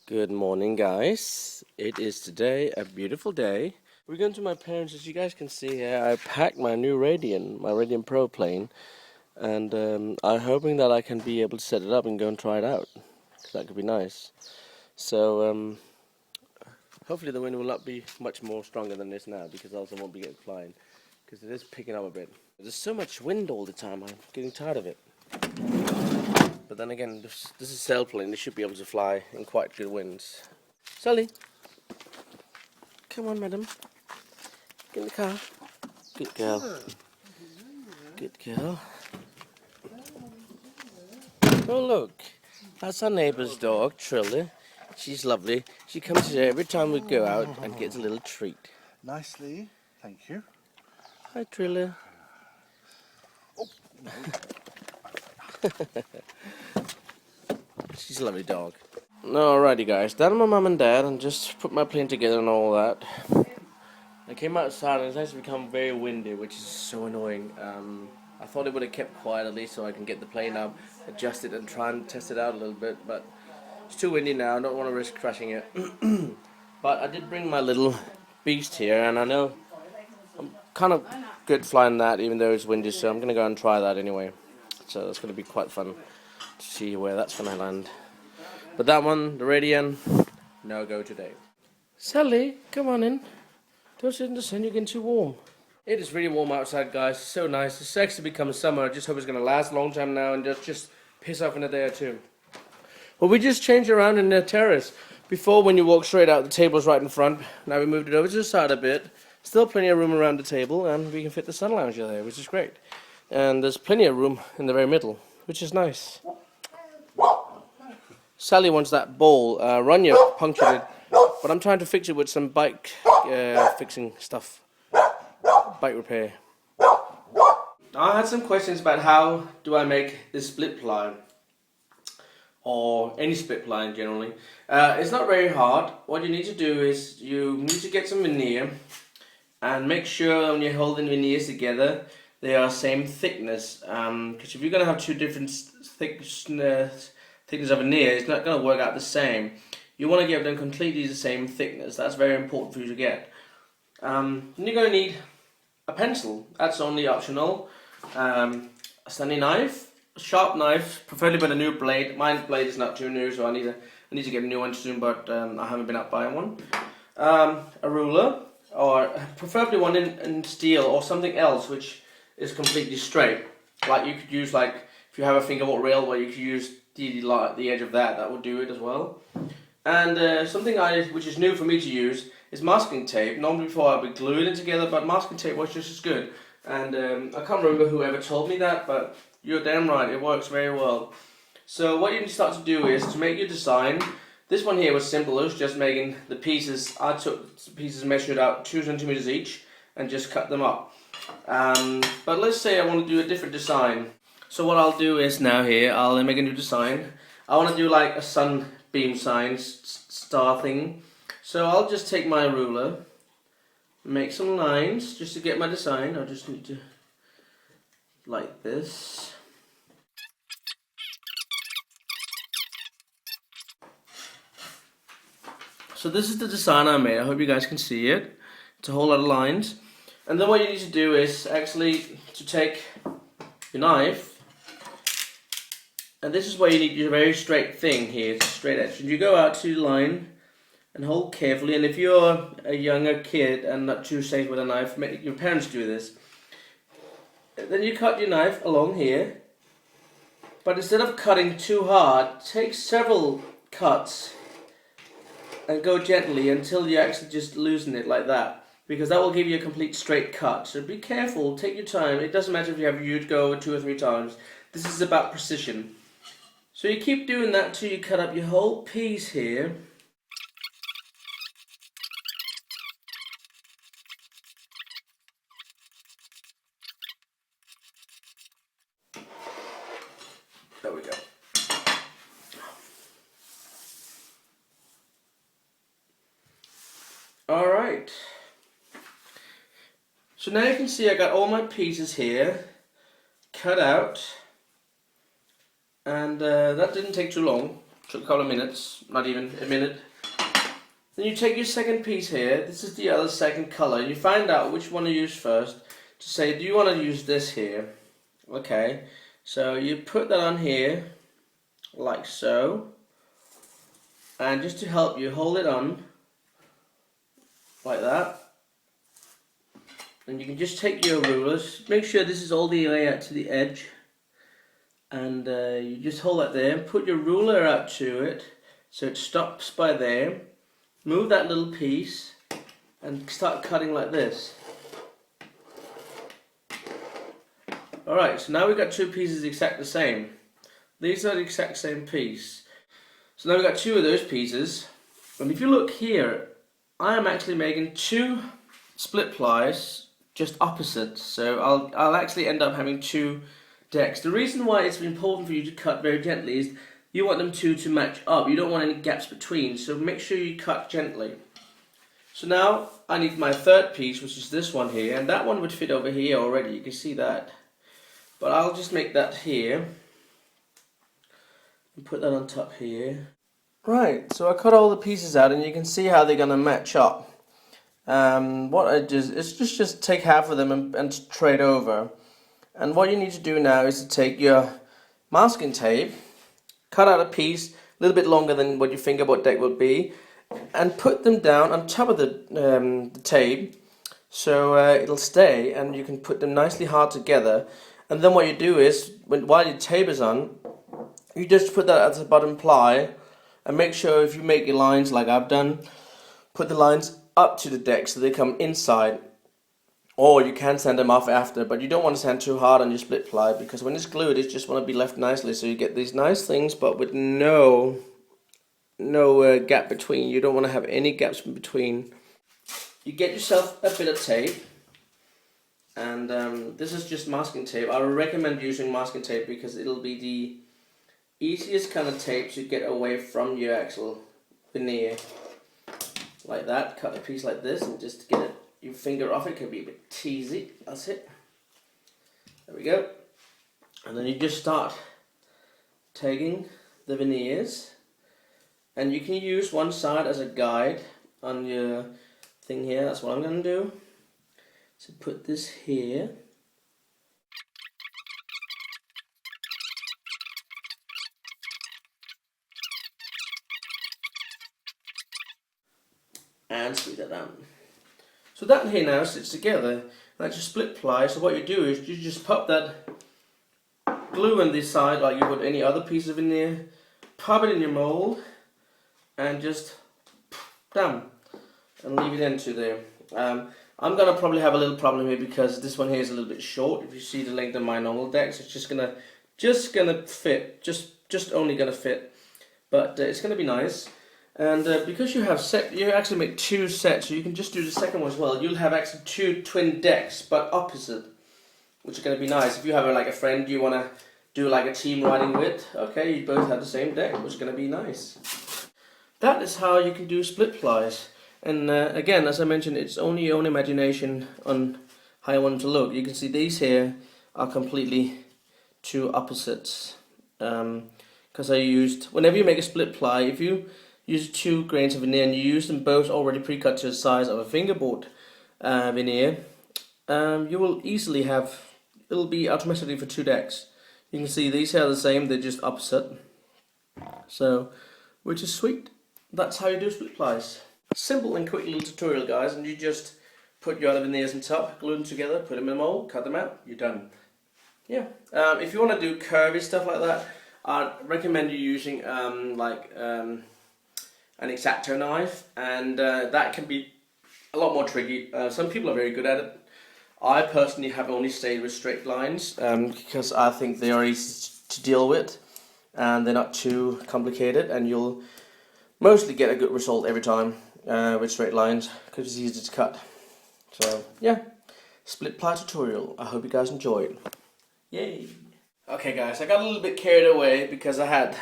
Good morning, guys. It is today a beautiful day. We're going to my parents. As you guys can see here, I packed my new my Radiant Pro plane, and I'm hoping that I can be able to set it up and go and try it out. That could be nice. So hopefully the wind will not be much more stronger than this now, because else I won't be getting flying, because it is picking up a bit. There's so much wind all the time, I'm getting tired of it. But then again, this is a sailplane. They should be able to fly in quite good winds. Sally, come on, madam. Get in the car. Good girl. Good girl. Oh, look. That's our neighbour's dog, Trilla. She's lovely. She comes here every time we go out and gets a little treat. Nicely. Thank you. Hi, Trilla. Oh, no. She's a lovely dog. Alrighty, guys. Down to my mum and dad and just put my plane together and all that. I came outside and it's actually become very windy, which is so annoying. I thought it would have kept quiet at least so I can get the plane up, adjust it and try and test it out a little bit, but it's too windy now. I don't want to risk crashing it. But I did bring my little beast here, and I know I'm kind of good flying that even though it's windy, so I'm going to go and try that anyway. So it's going to be quite fun to see where that's going to land. But that one, the Radian, no go today. Sally, come on in. Don't sit in the sun, you're getting too warm. It is really warm outside, guys. It's so nice. It's actually become summer. I just hope it's going to last a long time now and just piss off in a day or two. Well, we just changed around in the terrace. Before, when you walk straight out, the table's right in front. Now we moved it over to the side a bit. Still plenty of room around the table, and we can fit the sun lounger there, which is great. And there's plenty of room in the very middle, which is nice. Sally wants that ball. Runya punctured it, but I'm trying to fix it with some bike fixing stuff. Bike repair. I had some questions about how do I make this split ply, or any split ply generally. It's not very hard. What you need to do is you need to get some veneer and make sure when you're holding veneers together they are same thickness, because if you're going to have two different thickness of veneer, it's not going to work out the same. You want to get them completely the same thickness. That's very important for you to get. Then you're going to need a pencil. That's only optional. A Stanley knife, a sharp knife, preferably with a new blade. My blade is not too new, so I need to get a new one soon, but I haven't been out buying one. A ruler, or preferably one in steel or something else which is completely straight. Like you could use, like if you have a fingerboard rail where you could use the edge of that would do it as well. And something which is new for me to use is masking tape. Normally before I'd be gluing it together, but masking tape works just as good. And I can't remember whoever told me that, but you're damn right, it works very well. So what you need to start to do is to make your design. This one here was simple. It was just making the pieces. I took pieces measured out 2 centimeters each and just cut them up. But let's say I want to do a different design. So what I'll do is now here, I'll make a new design. I want to do like a sunbeam sign, star thing. So I'll just take my ruler, make some lines just to get my design. I just need to, like this. So this is the design I made. I hope you guys can see it. It's a whole lot of lines. And then what you need to do is actually to take your knife. And this is where you need your very straight thing here, it's a straight edge. And you go out to the line and hold carefully. And if you're a younger kid and not too safe with a knife, make your parents do this. Then you cut your knife along here. But instead of cutting too hard, take several cuts and go gently until you actually just loosen it like that. Because that will give you a complete straight cut. So be careful, take your time. It doesn't matter if you go 2 or 3 times. This is about precision. So you keep doing that until you cut up your whole piece here. There we go. Alright. So now you can see I got all my pieces here cut out. And that didn't take too long. Took a couple of minutes, not even a minute. Then you take your second piece here. This is the other second color. You find out which one to use first. To say, do you want to use this here? Okay, so you put that on here, like so. And just to help you, hold it on, like that. And you can just take your rulers, make sure this is all the way out to the edge. And you just hold that there, put your ruler out to it, so it stops by there. Move that little piece, and start cutting like this. Alright, so now we've got two pieces exactly the same. These are the exact same piece. So now we've got two of those pieces. And if you look here, I am actually making two split plies just opposite. So I'll actually end up having two decks. The reason why it's important for you to cut very gently is you want them to match up. You don't want any gaps between, so make sure you cut gently. So now I need my third piece, which is this one here, and that one would fit over here already, you can see that. But I'll just make that here and put that on top here. Right, so I cut all the pieces out and you can see how they're going to match up. What I do is just take half of them and trade over. And what you need to do now is to take your masking tape, cut out a piece a little bit longer than what your fingerboard deck would be, and put them down on top of the tape so it'll stay, and you can put them nicely hard together. And then what you do is, while your tape is on, you just put that at the bottom ply, and make sure if you make your lines like I've done, put the lines up to the deck so they come inside. Or you can sand them off after, but you don't want to sand too hard on your split ply, because when it's glued, it just want to be left nicely. So you get these nice things, but with no gap between. You don't want to have any gaps in between. You get yourself a bit of tape, and this is just masking tape. I recommend using masking tape because it'll be the easiest kind of tape to get away from your actual veneer. Like that, cut a piece like this, and just get it. Your finger off it can be a bit teasy. That's it. There we go. And then you just start taking the veneers, and you can use one side as a guide on your thing here. That's what I'm going to do. So put this here. And squeeze that down. So that here now sits together. That's your split ply. So what you do is you just pop that glue on this side like you would any other piece of veneer. Pop it in your mold and just done, and leave it into there. I'm gonna probably have a little problem here because this one here is a little bit short. If you see the length of my normal decks, it's just gonna fit, just only gonna fit, but it's gonna be nice. And because you have you actually make two sets, so you can just do the second one as well. You'll have actually two twin decks, but opposite, which is going to be nice. If you have like a friend you want to do like a team riding with, okay, you both have the same deck, which is going to be nice. That is how you can do split plies. And again, as I mentioned, it's only your own imagination on how you want them to look. You can see these here are completely two opposites. Because I used, whenever you make a split ply, if you use 2 grains of veneer and you use them both already pre-cut to the size of a fingerboard veneer, you will easily have, it'll be automatically for 2 decks. You can see these are the same, they're just opposite. So, which is sweet. That's how you do split plies. Simple and quick little tutorial, guys, and you just put your other veneers on top, glue them together, put them in a mold, cut them out, you're done. Yeah. If you want to do curvy stuff like that, I'd recommend you using an X-Acto knife, and that can be a lot more tricky. Some people are very good at it. I personally have only stayed with straight lines because I think they are easy to deal with and they're not too complicated, and you'll mostly get a good result every time with straight lines because it's easy to cut. So yeah, split ply tutorial. I hope you guys enjoyed. Yay! Okay guys, I got a little bit carried away because I had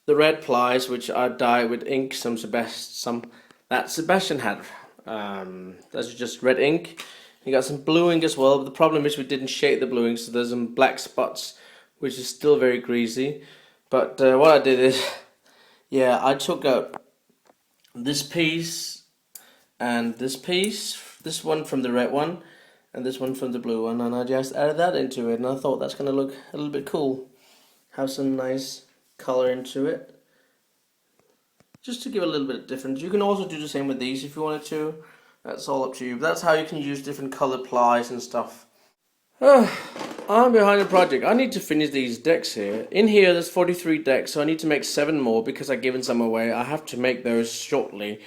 the red plies, which I dyed with ink, some that Sebastian had. That's just red ink. You got some blue ink as well, but the problem is we didn't shade the blue ink, so there's some black spots, which is still very greasy. But what I did is, yeah, I took out this piece and this piece, this one from the red one, and this one from the blue one, and I just added that into it, and I thought that's going to look a little bit cool. Have some nice color into it, just to give a little bit of difference. You can also do the same with these if you wanted to. That's all up to you. But that's how you can use different colored plies and stuff. I'm behind the project. I need to finish these decks here. In here there's 43 decks, so I need to make 7 more because I've given some away. I have to make those shortly.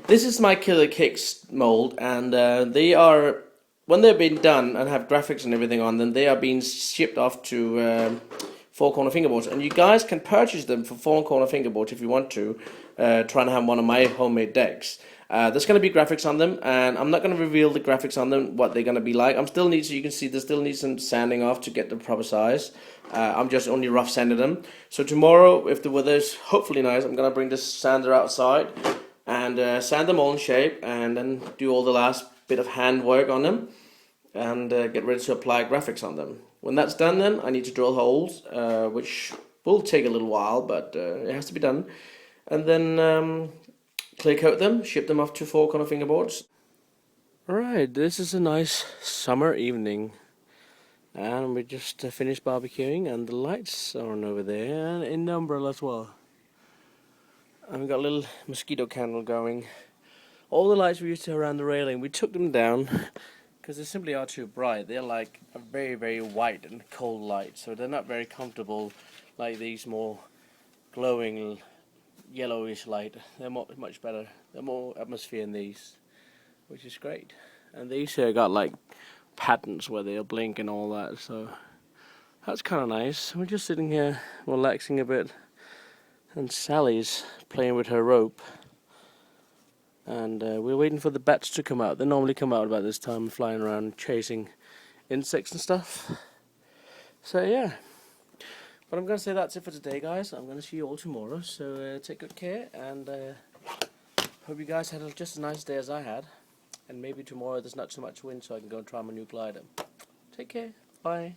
This is my Killer Kicks mold, and they are, when they've been done and have graphics and everything on them, they are being shipped off to Four Corner Fingerboards, and you guys can purchase them for Four Corner Fingerboards if you want to, try and have one of my homemade decks. There's going to be graphics on them, and I'm not going to reveal the graphics on them, what they're going to be like. So you can see, they still need some sanding off to get the proper size. I'm just only rough sanding them. So tomorrow, if the weather's hopefully nice, I'm going to bring this sander outside and sand them all in shape, and then do all the last bit of hand work on them, and get ready to apply graphics on them. When that's done, then I need to drill holes, which will take a little while, but it has to be done. And then clear coat them, ship them off to Four Corner Fingerboards. Alright, this is a nice summer evening, and we just finished barbecuing, and the lights are on over there, and in the umbrella as well. And we've got a little mosquito candle going. All the lights we used to around the railing, we took them down because they simply are too bright. They're like a very, very white and cold light, so they're not very comfortable like these more glowing yellowish light. They're much better. They're more atmosphere in these, which is great. And these here got like patterns where they'll blink and all that, so that's kind of nice. We're just sitting here relaxing a bit, and Sally's playing with her rope, and we're waiting for the bats to come out. They normally come out about this time, flying around chasing insects and stuff. So yeah, but I'm going to say that's it for today, guys. I'm going to see you all tomorrow, so take good care, and hope you guys had just as nice a day as I had, and maybe tomorrow there's not so much wind, so I can go and try my new glider. Take care, bye.